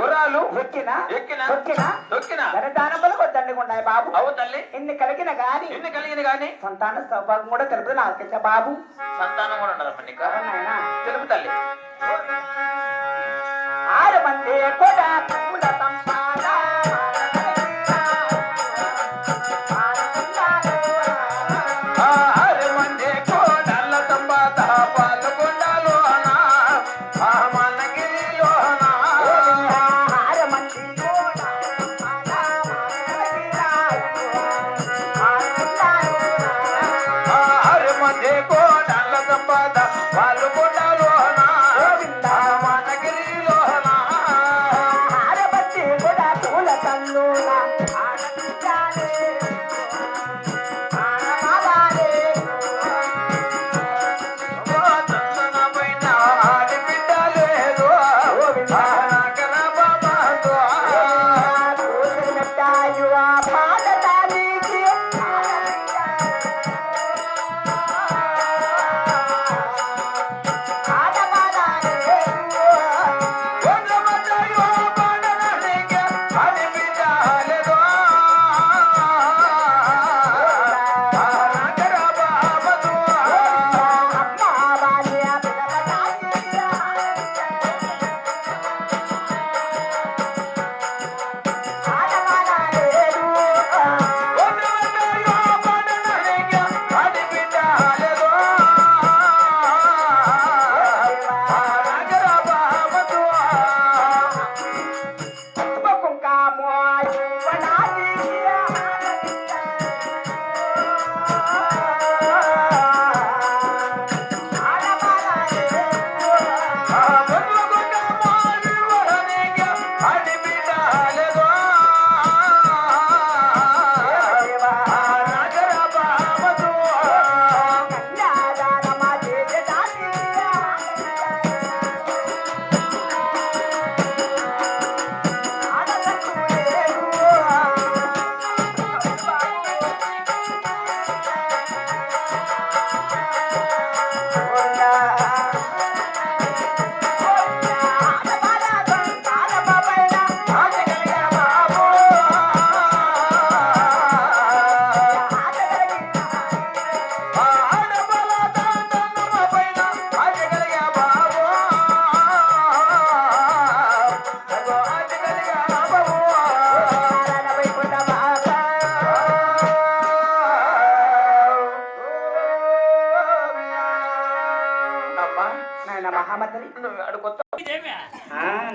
గుర్రాలు ధనదానములకు దండగుండాయి బాబు. అవు తల్లి, ఇన్ని కలిగిన గాని సంతాన సౌభాగ్యం కూడా తెలుపుతుంది ఆలకించ బాబు. సంతానం కూడా ఉండదమ్మా నీకు తెలుపు తల్లి. 6 మంది కూడా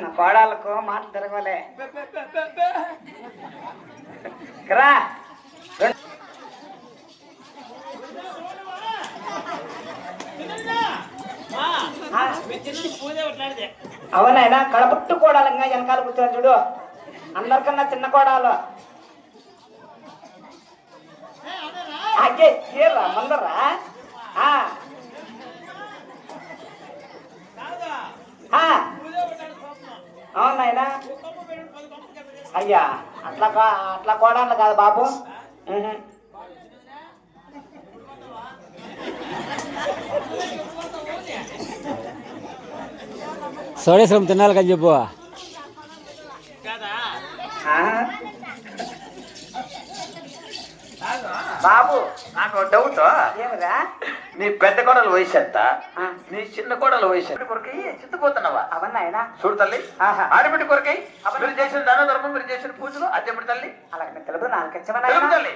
నా కోడాలకు మాటలు తిరగలే రా. అవునైనా కడపట్టు కోడాలంగా వెనకాల కూర్చొని చూడు, అందరికన్నా చిన్న కోడాలు. అగే ఏరా మందరా అవునాయనా. అయ్యా అట్లా కోడాలు కాదు బాబు. సోడేశ్వరం తినాలి కానీ చెప్పు బాబు. నాకు డౌట్ ఏమిరా, నీ పెద్ద కోడలు వయసు ఎంత, నీ చిన్న కోడలు వయసు కొరకై చిత్తపోతున్నావా? అవన్నాయనా చూడు తల్లి, ఆడబిడ్డ కొరకై మీరు చేసిన దాన ధర్మం, మీరు చేసిన పూజలు అద్దెపడి తల్లి అలాగే తెలుపు నాలుగు తల్లి.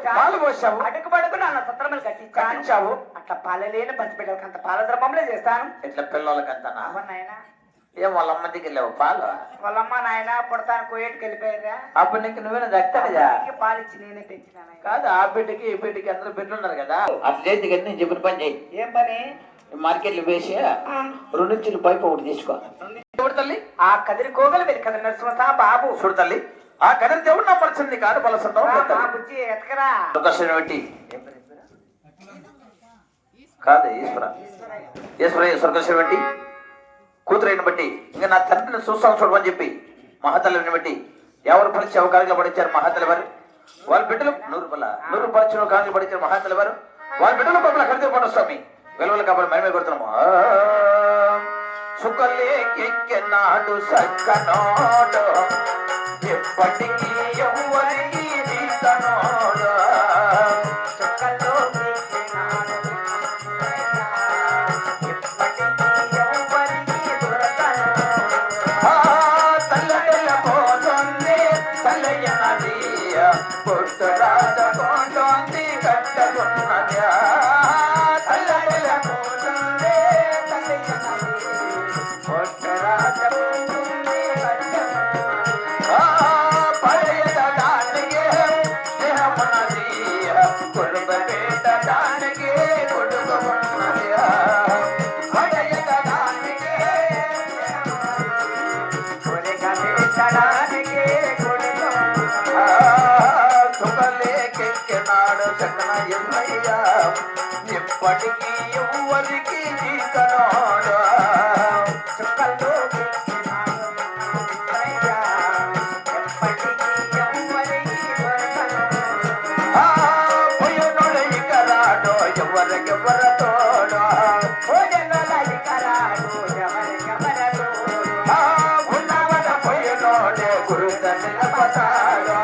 పాలు పోసావు, అడుగు పడుకు నాన్న సత్రములు కట్టించావు. అట్లా పాలలేని పంచిపెట్టాలి అంత పాల ద్రమంలో చేస్తాను. ఇట్లా పిల్లలకంతా నాయన ఏం వాళ్ళ అమ్మ దగ్గర లేవు పాలు? వాళ్ళమ్మ నాయన పుడతాను కోయేటికి వెళ్ళిపోయారా? అప్పుడు నీకు నువ్వేనా దక్తాయా? పాలు ఇచ్చి నేనే పెంచినాను. కాదు ఆ బిడ్డకి ఈ బిడ్డకి అందరూ బిడ్డలు ఉన్నారు కదా, అట్లా చేతి కదా నేను చెప్పిన పని చేయి. ఏం పని? మార్కెట్లు వేసి 2 ఇంచుల పైపు ఒకటి తీసుకో. తల్లి ఆ కదిరి కోగలు వెళ్ళి కదిరి నరసింహ బాబు చూడు తల్లి, ఆ కదిరి దేవుడు నా పరిచింది కాదు పలసంటావు ఎతకరా పెట్టి కాదు ఈశ్వర ఈశ్వర స్వర్గశివ బట్టి కూతురైన బట్టి ఇంకా నా తండ్రిని చూస్తాను చూడమని చెప్పి మహాతల్లిని బట్టి ఎవరు పరిచి అవకాశాలు పడించారు మహాతల్లి వారు. వాళ్ళ బిడ్డలు 100 పరిచిన కాంగ్రెస్ పడించారు మహాతల్లి వారు. వాళ్ళ బిడ్డలు పప్పుల కడితే పడు స్వామి వెలువలు కాబట్టి మనమే కొడుతున్నాము. సుఖలేకెక్కెనాడు సక్కనోడు ఎప్పటికీ ఎవరికి నీతనోడు. ఎప్పటికీ ఎవరికి జీతనోడు పొయ్యనొడయికరాడో ఎవరికెవరతోడో ఉన్నవన పొయ్యనోడే గురుత నిలబతాడో